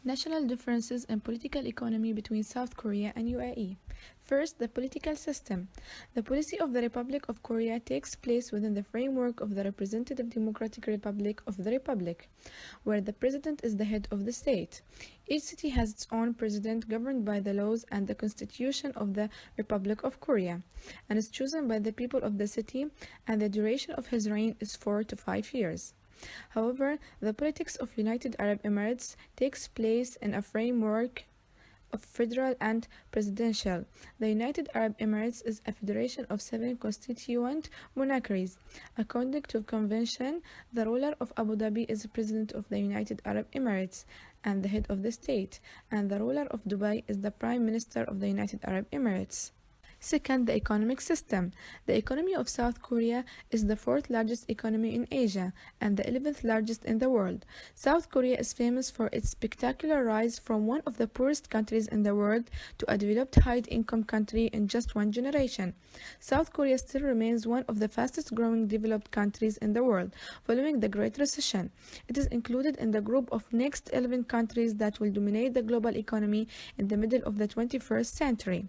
National differences in political economy between South Korea and UAE. First, the political system. The policy of the Republic of Korea takes place within the framework of the Representative Democratic Republic of the Republic, where the president is the head of the state. Each city has its own president governed by the laws and the constitution of the Republic of Korea, and is chosen by the people of the city, and the duration of his reign is 4 to 5 years. However, the politics of United Arab Emirates takes place in a framework of federal and presidential. The United Arab Emirates is a federation of 7 constituent monarchies. According to the convention, the ruler of Abu Dhabi is the president of the United Arab Emirates and the head of the state, and the ruler of Dubai is the prime minister of the United Arab Emirates. Second, the economic system. The economy of South Korea is the fourth largest economy in Asia and the 11th largest in the world. South Korea is famous for its spectacular rise from one of the poorest countries in the world to a developed high-income country in just one generation. South Korea still remains one of the fastest growing developed countries in the world, following the Great Recession. It is included in the group of next 11 countries that will dominate the global economy in the middle of the 21st century,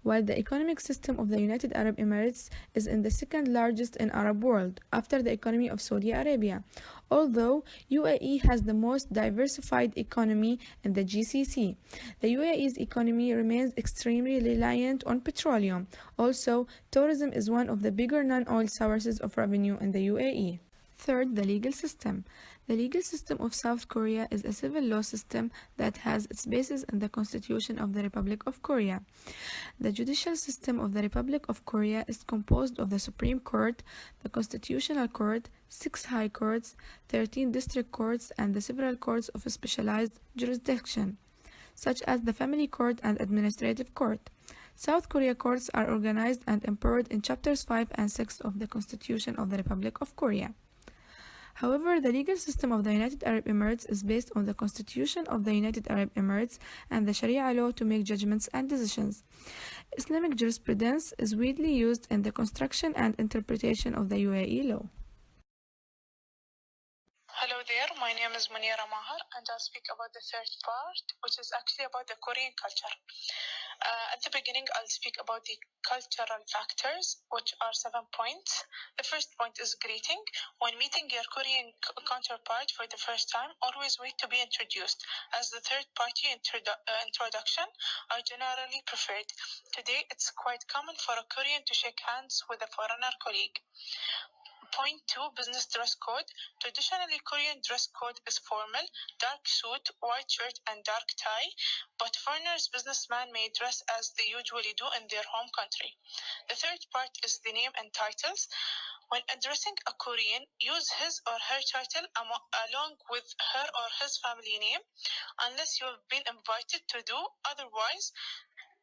while the economic system of the United Arab Emirates is in the second largest in Arab world after the economy of Saudi Arabia, although UAE has the most diversified economy in the GCC. The UAE's economy remains extremely reliant on petroleum. Also, tourism is one of the bigger non-oil sources of revenue in the UAE. Third, the legal system. The legal system of South Korea is a civil law system that has its basis in the Constitution of the Republic of Korea. The judicial system of the Republic of Korea is composed of the Supreme Court, the Constitutional Court, 6 high courts, 13 district courts, and the several courts of specialized jurisdiction, such as the Family Court and Administrative Court. South Korea courts are organized and empowered in Chapters 5 and 6 of the Constitution of the Republic of Korea. However, the legal system of the United Arab Emirates is based on the Constitution of the United Arab Emirates and the Sharia law to make judgments and decisions. Islamic jurisprudence is widely used in the construction and interpretation of the UAE law. Hello there, my name is Munira Mahar and I'll speak about the third part, which is actually about the Korean culture. At the beginning, I'll speak about the cultural factors, which are 7 points. The first point is greeting. When meeting your Korean counterpart for the first time, always wait to be introduced, as the third party introduction are generally preferred. Today, it's quite common for a Korean to shake hands with a foreigner colleague. Point 2, business dress code. Traditionally, Korean dress code is formal, dark suit, white shirt, and dark tie, but foreigners, businessmen may dress as they usually do in their home country. The third part is the name and titles. When addressing a Korean, use his or her title along with her or his family name, unless you have been invited to do otherwise.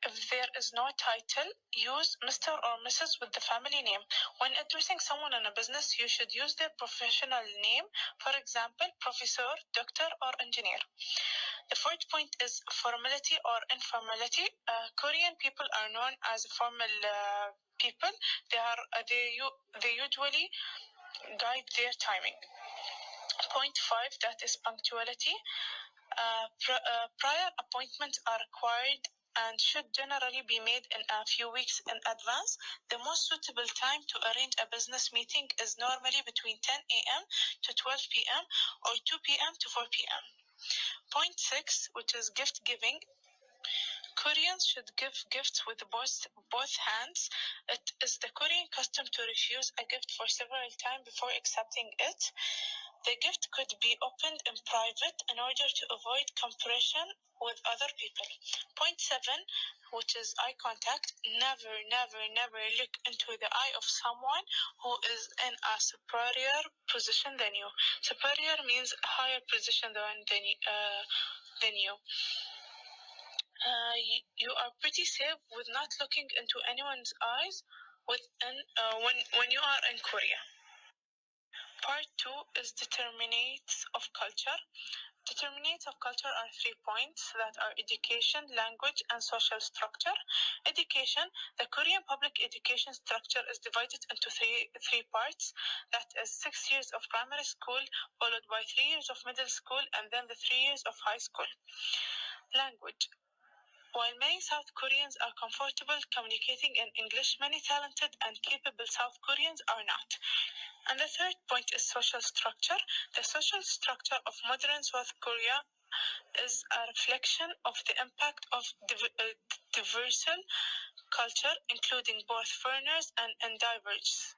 If there is no title, use Mr. or Mrs. with the family name. When addressing someone in a business, you should use their professional name, for example, professor, doctor, or engineer. The fourth point is formality or informality. Korean people are known as formal people. They usually guide their timing. Point 5, that is punctuality. Prior appointments are required and should generally be made in a few weeks in advance. The most suitable time to arrange a business meeting is normally between 10 a.m. to 12 p.m. or 2 p.m. to 4 p.m. Point 6, which is gift giving. Koreans should give gifts with both hands. It is the Korean custom to refuse a gift for several times before accepting it. The gift could be opened in private in order to avoid comparison with other people. Point 7, which is eye contact. Never, never, never look into the eye of someone who is in a superior position than you. Superior means a higher position than you. You are pretty safe with not looking into anyone's eyes when you are in Korea. Part 2 is determinants of culture. Determinants of culture are 3 points that are education, language, and social structure. Education, the Korean public education structure is divided into three parts. That is 6 years of primary school, followed by 3 years of middle school, and then the 3 years of high school. Language. While many South Koreans are comfortable communicating in English, many talented and capable South Koreans are not. And the third point is social structure. The social structure of modern South Korea is a reflection of the impact of diverse culture, including both foreigners and diverse.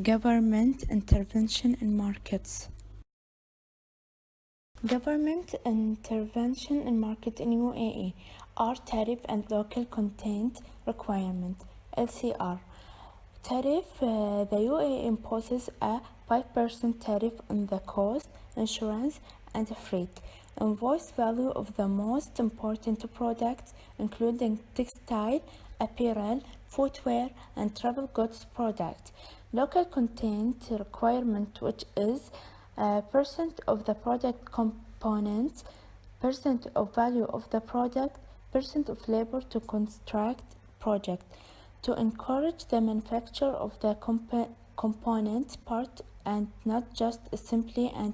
Government intervention in markets. Government intervention in market in UAE are tariff and local content requirement (LCR). Tariff: the UAE imposes a 5% tariff on the cost, insurance, and freight. Invoice value of the most important products, including textile, apparel, footwear, and travel goods products. Local content requirement, which is percent of the product components, percent of value of the product, percent of labor to construct project, to encourage the manufacture of the component part and not just simply and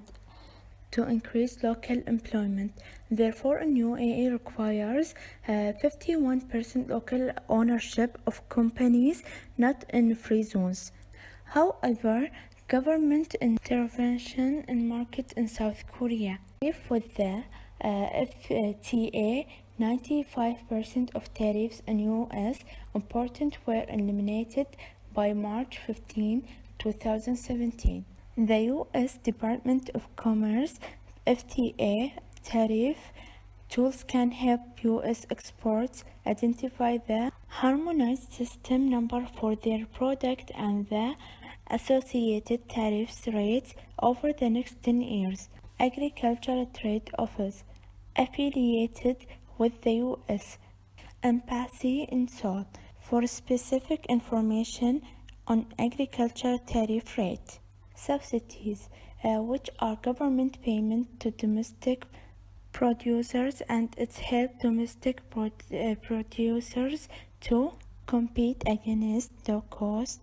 to increase local employment. Therefore, a new UAE requires 51% local ownership of companies not in free zones. However, government intervention in market in South Korea. If with the FTA, 95% of tariffs in US important were eliminated by March 15, 2017. The US Department of Commerce FTA tariff tools can help US exports identify the harmonized system number for their product and the associated tariffs rates over the next 10 years. Agricultural Trade Office affiliated with the US Embassy in Seoul for specific information on agricultural tariff rate. Subsidies, which are government payment to domestic producers, and it helps domestic producers to compete against low-cost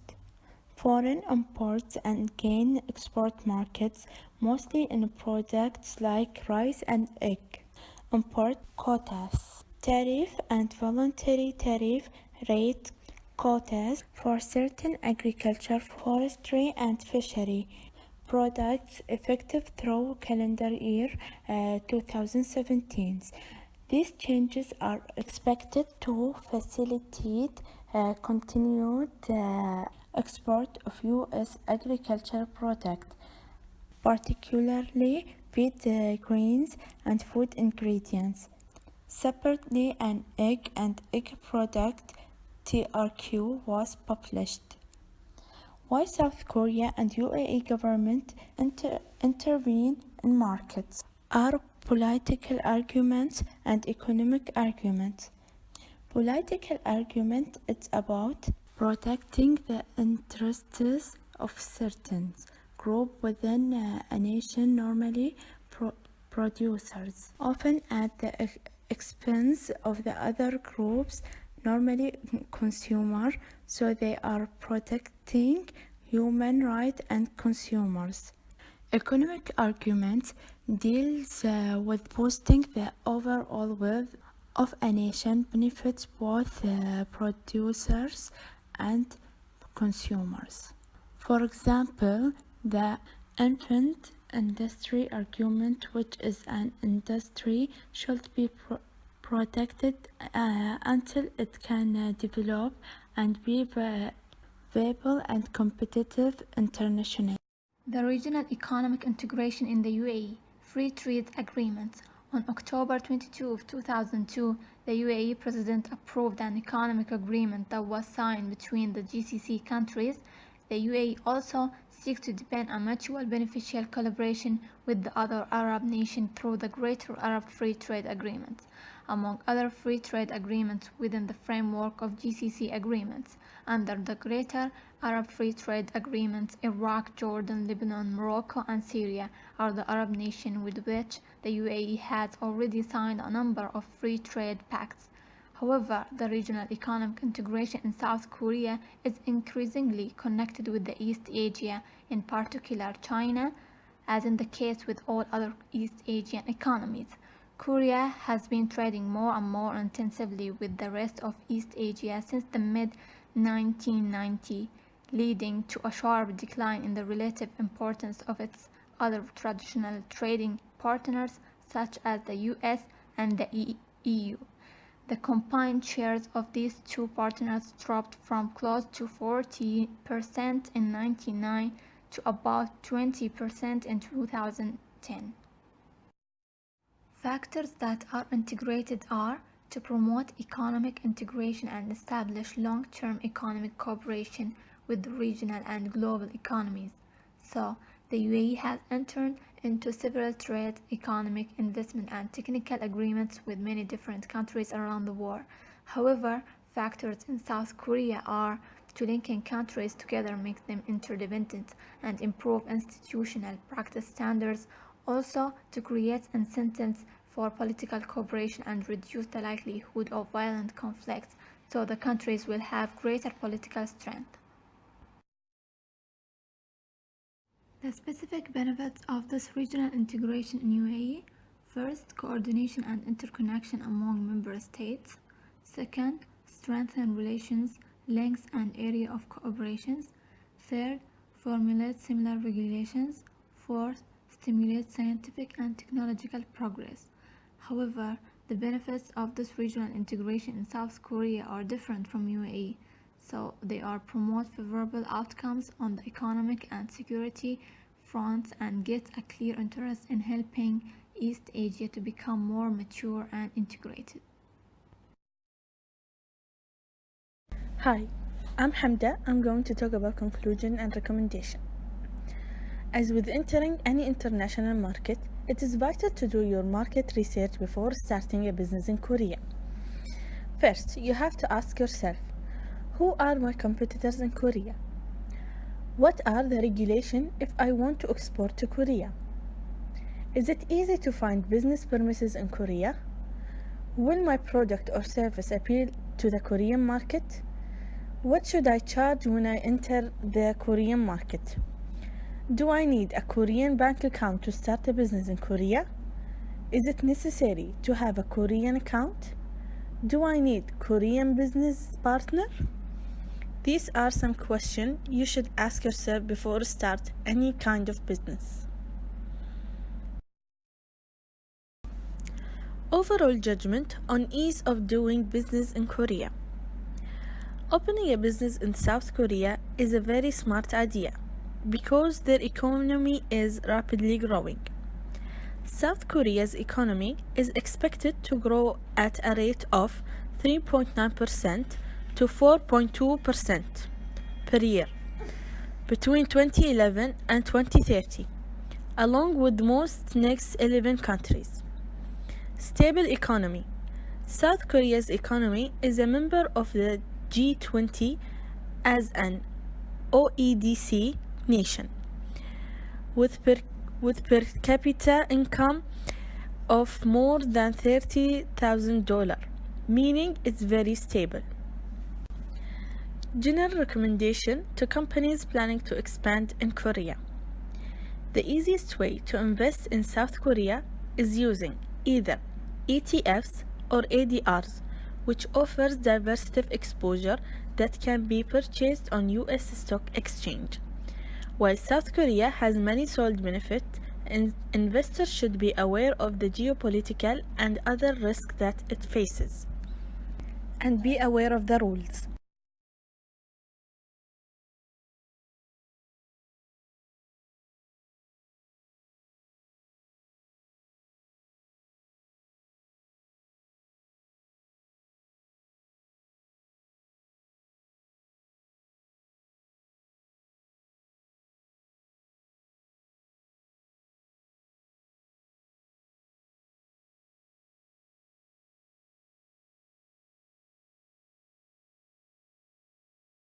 foreign imports and gain export markets, mostly in products like rice and egg. Import quotas, tariff and voluntary tariff rate quotas for certain agriculture, forestry, and fishery products effective through calendar year 2017. These changes are expected to facilitate continued export of U.S. agricultural products, particularly feed grains and food ingredients. Separately, an egg and egg product TRQ was published. Why South Korea and UAE government intervene in markets are political arguments and economic arguments. Political argument is about protecting the interests of certain group within a nation, normally producers, often at the expense of the other groups, normally consumer, so they are protecting human rights and consumers. Economic arguments deals with boosting the overall wealth of a nation, benefits both producers and consumers. For example, the infant industry argument, which is an industry, should be protected until it can develop and be viable and competitive internationally. The Regional Economic Integration in the UAE Free Trade Agreement. On October 22 of 2002, the UAE President approved an economic agreement that was signed between the GCC countries. The UAE also seeks to deepen a mutual beneficial collaboration with the other Arab nations through the Greater Arab Free Trade Agreement, among other free trade agreements within the framework of GCC agreements. Under the Greater Arab Free Trade Agreements. Iraq, Jordan, Lebanon, Morocco, and Syria are the Arab nations with which the UAE has already signed a number of free trade pacts. However, the regional economic integration in South Korea is increasingly connected with the East Asia, in particular China, as in the case with all other East Asian economies. Korea has been trading more and more intensively with the rest of East Asia since the mid-1990s, leading to a sharp decline in the relative importance of its other traditional trading partners such as the US and the EU. The combined shares of these two partners dropped from close to 40% in 1999 to about 20% in 2010. Factors that are integrated are to promote economic integration and establish long-term economic cooperation with the regional and global economies. So, the UAE has entered into several trade, economic, investment, and technical agreements with many different countries around the world. However, factors in South Korea are to linking countries together, make them interdependent, and improve institutional practice standards, also to create incentives for political cooperation and reduce the likelihood of violent conflicts, so the countries will have greater political strength. The specific benefits of this regional integration in UAE: first, coordination and interconnection among member states; second, strengthen relations, length and area of cooperations; third, formulate similar regulations; fourth, stimulate scientific and technological progress. However, the benefits of this regional integration in South Korea are different from UAE, so they are promote favorable outcomes on the economic and security fronts and get a clear interest in helping East Asia to become more mature and integrated. Hi, I'm Hamda. I'm going to talk about conclusion and recommendation. As with entering any international market, it is vital to do your market research before starting a business in Korea. First, you have to ask yourself, who are my competitors in Korea? What are the regulations if I want to export to Korea? Is it easy to find business premises in Korea? Will my product or service appeal to the Korean market? What should I charge when I enter the Korean market? Do I need a Korean bank account to start a business in Korea? Is it necessary to have a Korean account? Do I need Korean business partner? These are some questions you should ask yourself before start any kind of business. Overall judgment on ease of doing business in Korea. Opening a business in South Korea is a very smart idea because their economy is rapidly growing. South Korea's economy is expected to grow at a rate of 3.9% to 4.2% per year between 2011 and 2030, along with most next 11 countries. Stable economy. South Korea's economy is a member of the G20 as an OECD nation, with per capita income of more than $30,000, meaning it's very stable. General recommendation to companies planning to expand in Korea. The easiest way to invest in South Korea is using either ETFs or ADRs, which offers diversified exposure that can be purchased on US stock exchange. While South Korea has many solid benefits, investors should be aware of the geopolitical and other risks that it faces, and be aware of the rules.